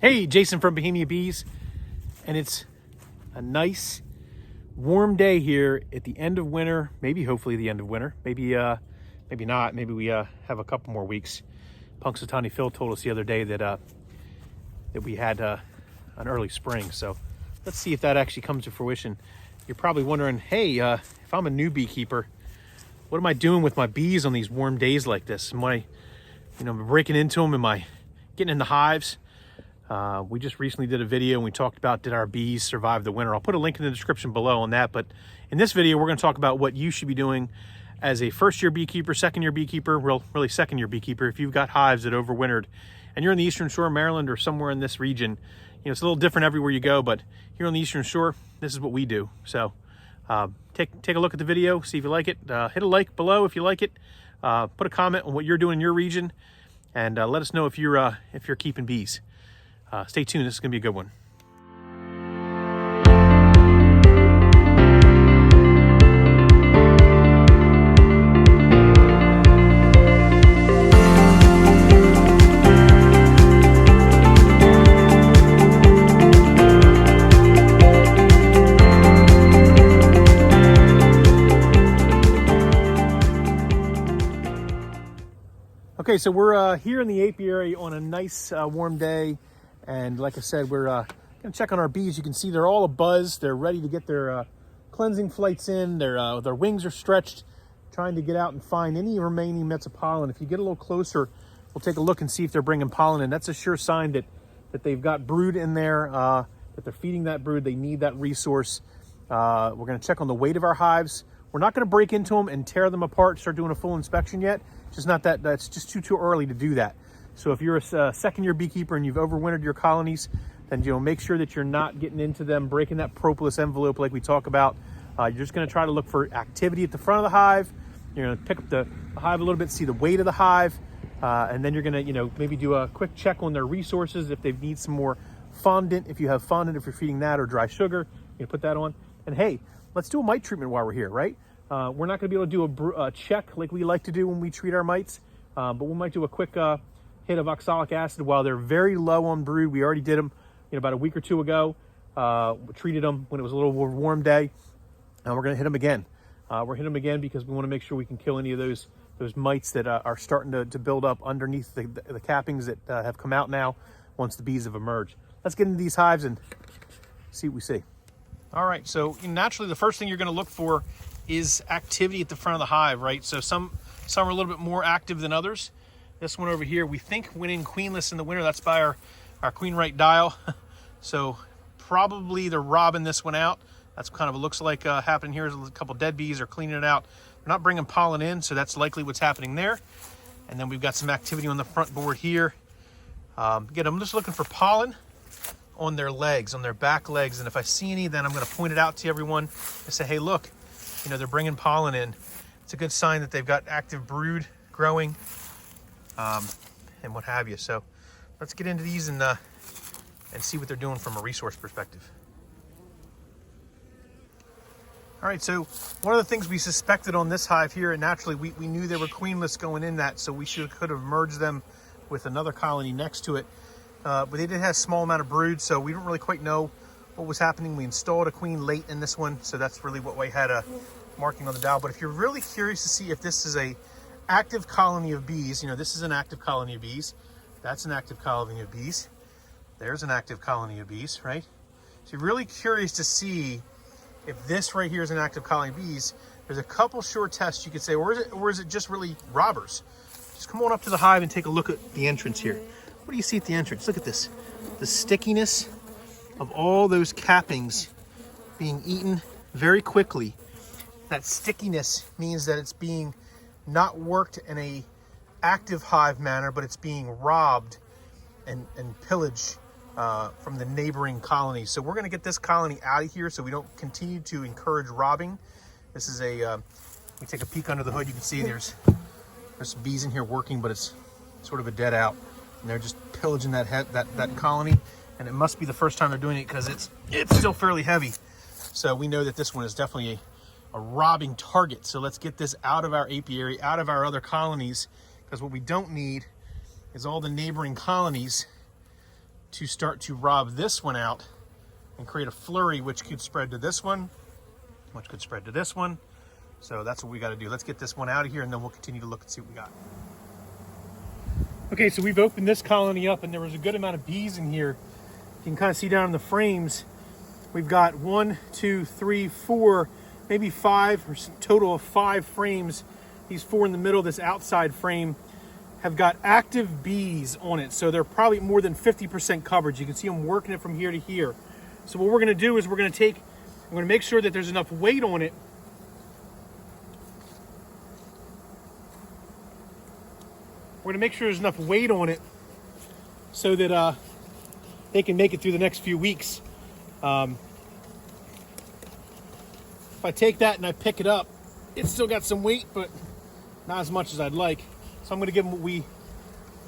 Hey, Jason from Bohemia Bees, and it's a nice warm day here at the end of winter, maybe hopefully the end of winter, maybe not, maybe we have a couple more weeks. Punxsutawney Phil told us the other day that we had an early spring, so let's see if that actually comes to fruition. You're probably wondering, hey, if I'm a new beekeeper, what am I doing with my bees on these warm days like this? Am I, breaking into them? Am I getting in the hives? We just recently did a video and we talked about, did our bees survive the winter? I'll put a link in the description below on that. But in this video, we're going to talk about what you should be doing as a first-year beekeeper, second-year beekeeper, really second-year beekeeper. If you've got hives that overwintered and you're in the Eastern Shore, Maryland, or somewhere in this region, it's a little different everywhere you go, but here on the Eastern Shore, this is what we do. So take a look at the video, see if you like it. Hit a like below if you like it. Put a comment on what you're doing in your region, and let us know if you're keeping bees. Stay tuned, this is gonna be a good one. Okay, so we're here in the apiary on a nice warm day. And like I said, we're gonna check on our bees. You can see they're all abuzz. They're ready to get their cleansing flights in. Their wings are stretched, trying to get out and find any remaining mets of pollen. If you get a little closer, we'll take a look and see if they're bringing pollen in. That's a sure sign that they've got brood in there, that they're feeding that brood. They need that resource. We're gonna check on the weight of our hives. We're not gonna break into them and tear them apart, start doing a full inspection yet. Just not that, that's just too early to do that. So if you're a second-year beekeeper and you've overwintered your colonies, then make sure that you're not getting into them, breaking that propolis envelope like we talk about. You're just going to try to look for activity at the front of the hive. You're going to pick up the hive a little bit, see the weight of the hive, and then you're going to maybe do a quick check on their resources if they need some more fondant. If you have fondant, if you're feeding that, or dry sugar, you put that on. And hey, let's do a mite treatment while we're here, right? We're not going to be able to do a check like we like to do when we treat our mites, but we might do a quick hit of oxalic acid while they're very low on brood. We already did them about a week or two ago. We treated them when it was a little warm day, and we're going to hit them again. We're hitting them again because we want to make sure we can kill any of those mites that are starting to build up underneath the cappings that have come out now once the bees have emerged. Let's get into these hives and see what we see. All right, so naturally the first thing you're going to look for is activity at the front of the hive, right? So some are a little bit more active than others. This one over here, we think went in queenless in the winter. That's by our queen right dial. So probably they're robbing this one out. That's kind of what looks like happening here. Is a couple dead bees are cleaning it out. They're not bringing pollen in, so that's likely what's happening there. And then we've got some activity on the front board here. Again, I'm just looking for pollen on their legs, on their back legs. And if I see any, then I'm going to point it out to everyone and say, hey, look, they're bringing pollen in. It's a good sign that they've got active brood growing. And what have you. So let's get into these and see what they're doing from a resource perspective. All right, so one of the things we suspected on this hive here, and naturally we knew they were queenless going in that, so we could have merged them with another colony next to it. But they did have a small amount of brood, so we don't really quite know what was happening. We installed a queen late in this one, so that's really what we had a marking on the dial. But if you're really curious to see if this is a active colony of bees, this is an active colony of bees. That's an active colony of bees. There's an active colony of bees, right? So you're really curious to see if this right here is an active colony of bees. There's a couple short tests you could say, or is it just really robbers? Just come on up to the hive and take a look at the entrance here. What do you see at the entrance? Look at this. The stickiness of all those cappings being eaten very quickly. That stickiness means that it's being not worked in a active hive manner, but it's being robbed and pillaged from the neighboring colonies. So we're going to get this colony out of here so we don't continue to encourage robbing. This is we take a peek under the hood, you can see there's some bees in here working, but it's sort of a dead out. And they're just pillaging that colony. And it must be the first time they're doing it because it's still fairly heavy. So we know that this one is definitely a robbing target. So let's get this out of our apiary, out of our other colonies, because what we don't need is all the neighboring colonies to start to rob this one out and create a flurry, which could spread to this one, which could spread to this one. So that's what we got to do. Let's get this one out of here, and then we'll continue to look and see what we got. Okay, so we've opened this colony up, and there was a good amount of bees in here. You can kind of see down in the frames, we've got 1, 2, 3, 4, maybe 5, or total of 5 frames. These 4 in the middle, this outside frame, have got active bees on it. So they're probably more than 50% coverage. You can see them working it from here to here. So what we're gonna do is we're gonna make sure that there's enough weight on it. We're gonna make sure there's enough weight on it so that they can make it through the next few weeks. If I take that and I pick it up, it's still got some weight, but not as much as I'd like. So I'm gonna give them what we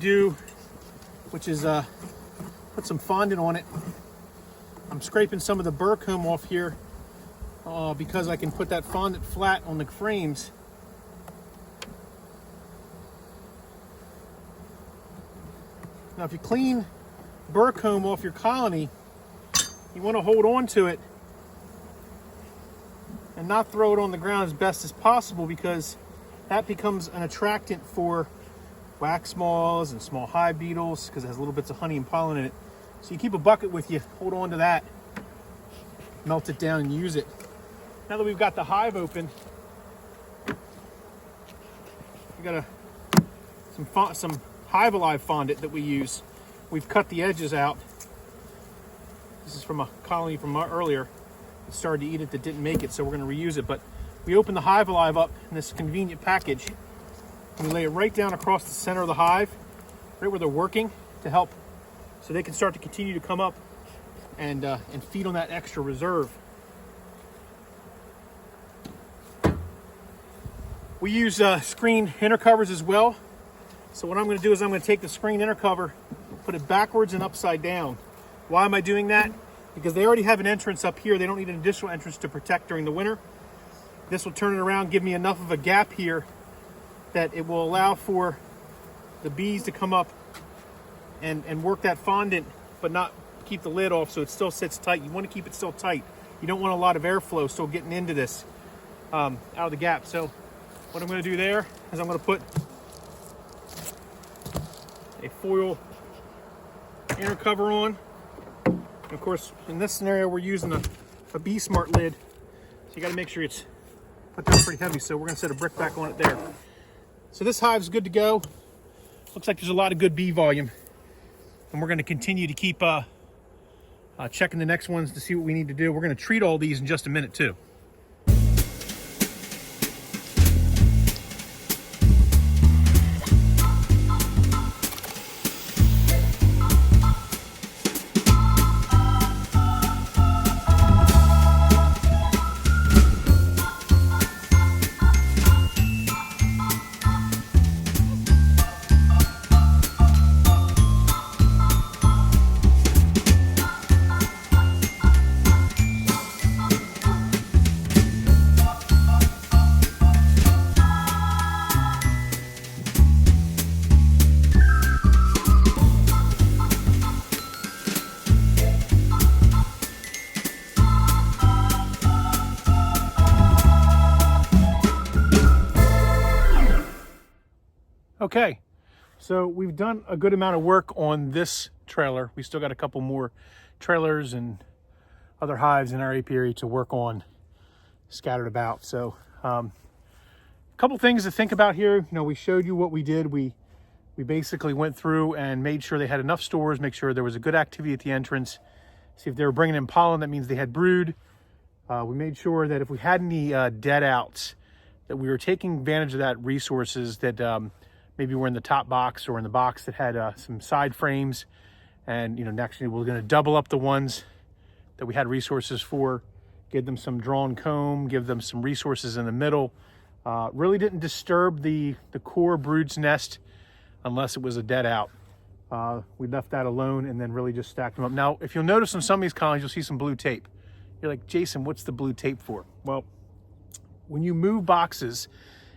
do, which is put some fondant on it. I'm scraping some of the burr comb off here because I can put that fondant flat on the frames. Now if you clean burr comb off your colony, you want to hold on to it and not throw it on the ground as best as possible, because that becomes an attractant for wax moths and small hive beetles, because it has little bits of honey and pollen in it. So you keep a bucket with you, hold on to that, melt it down and use it. Now that we've got the hive open, we got some Hive Alive fondant that we use. We've cut the edges out. This is from a colony from earlier. It started to eat it that didn't make it, so we're going to reuse it. But we open the Hive Alive up in this convenient package. And we lay it right down across the center of the hive, right where they're working, to help so they can start to continue to come up and feed on that extra reserve. We use screen inner covers as well. So what I'm going to do is I'm going to take the screen inner cover, put it backwards and upside down. Why am I doing that? Because they already have an entrance up here. They don't need an additional entrance to protect during the winter. This will turn it around, give me enough of a gap here that it will allow for the bees to come up and work that fondant, but not keep the lid off so it still sits tight. You want to keep it still tight. You don't want a lot of airflow still getting into this out of the gap. So what I'm going to do there is I'm going to put a foil inner cover on. And of course, in this scenario, we're using a Bee Smart lid. So you got to make sure it's put down pretty heavy. So we're going to set a brick back on it there. So this hive's good to go. Looks like there's a lot of good bee volume. And we're going to continue to keep checking the next ones to see what we need to do. We're going to treat all these in just a minute too. Okay, so we've done a good amount of work on this trailer. We still got a couple more trailers and other hives in our apiary to work on scattered about. So a couple things to think about here. You know, we showed you what we did. We basically went through and made sure they had enough stores, make sure there was a good activity at the entrance. See if they were bringing in pollen, that means they had brood. We made sure that if we had any dead outs, that we were taking advantage of that resources that maybe we're in the top box or in the box that had some side frames. And, you know, next we're going to double up the ones that we had resources for, give them some drawn comb, give them some resources in the middle. Really didn't disturb the core brood's nest unless it was a dead out. We left that alone and then really just stacked them up. Now, if you'll notice on some of these colonies, you'll see some blue tape. You're like, Jason, what's the blue tape for? Well, when you move boxes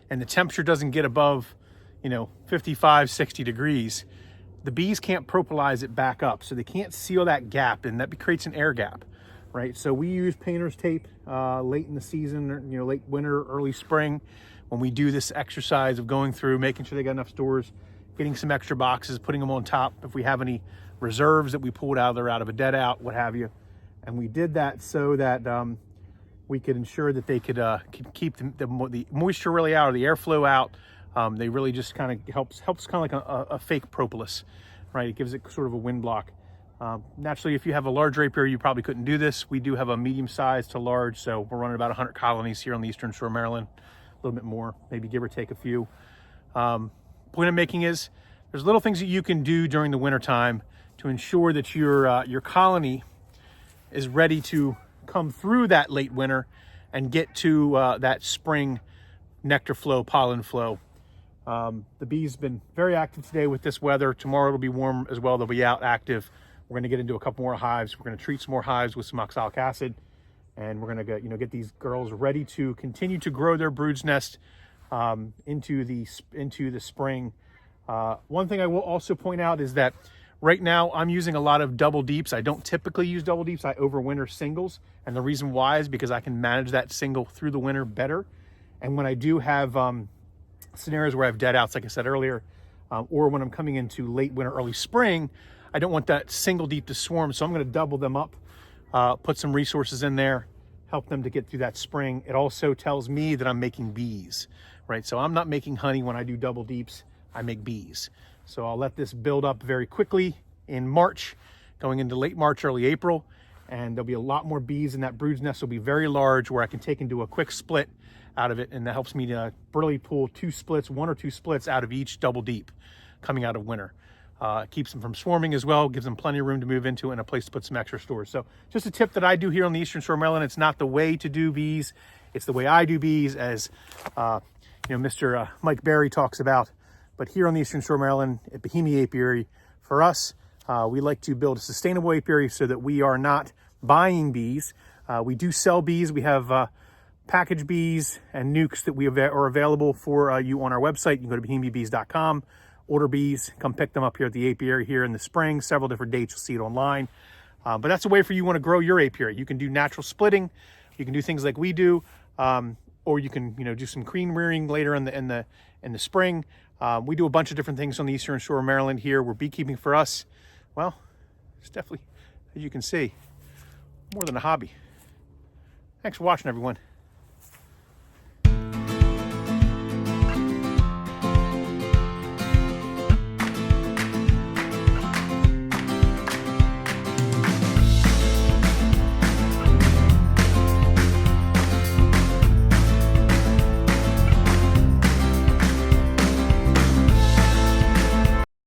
and the temperature doesn't get above, you know, 55, 60 degrees, the bees can't propolize it back up, so they can't seal that gap, and that creates an air gap, right? So we use painter's tape late in the season, or, you know, late winter, early spring, when we do this exercise of going through, making sure they got enough stores, getting some extra boxes, putting them on top. If we have any reserves that we pulled out, they're out of a dead out, what have you. And we did that so that we could ensure that they could keep the moisture really out, or the airflow out. They really just kind of helps kind of like a fake propolis, right? It gives it sort of a wind block. Naturally, if you have a large apiary, you probably couldn't do this. We do have a medium size to large, so we're running about 100 colonies here on the Eastern Shore of Maryland, a little bit more, maybe give or take a few. Point I'm making is there's little things that you can do during the winter time to ensure that your colony is ready to come through that late winter and get to that spring nectar flow, pollen flow. The bees have been very active today with this weather. Tomorrow it'll be warm as well. They'll be out active. We're going to get into a couple more hives. We're going to treat some more hives with some oxalic acid, and we're going to get these girls ready to continue to grow their brood's nest into the spring. One thing I will also point out is that right now I'm using a lot of double deeps. I don't typically use double deeps. I overwinter singles, and the reason why is because I can manage that single through the winter better. And when I do have scenarios where I have dead outs, like I said earlier, or when I'm coming into late winter, early spring, I don't want that single deep to swarm, so I'm going to double them up, put some resources in there, help them to get through that spring. It also tells me that I'm making bees, right? So I'm not making honey when I do double deeps, I make bees. So I'll let this build up very quickly in March, going into late March, early April, and there'll be a lot more bees, and that brood's nest will be very large where I can take and do a quick split out of it, and that helps me to really pull one or two splits out of each double deep coming out of winter. Keeps them from swarming as well, gives them plenty of room to move into and a place to put some extra stores. So just a tip that I do here on the Eastern Shore of Maryland. It's not the way to do bees, it's the way I do bees, as Mr. Mike Berry talks about. But here on the Eastern Shore of Maryland at Bohemia Apiary, for us, we like to build a sustainable apiary so that we are not buying bees. We do sell bees. We have package bees and nukes that are available for you on our website. You can go to bohemiabees.com, order bees, come pick them up here at the apiary here in the spring. Several different dates, you'll see it online. But that's a way for you want to grow your apiary. You can do natural splitting. You can do things like we do, or you can do some queen rearing later in the spring. We do a bunch of different things on the Eastern Shore of Maryland here. Where beekeeping for us, well, it's definitely, as you can see, more than a hobby. Thanks for watching, everyone.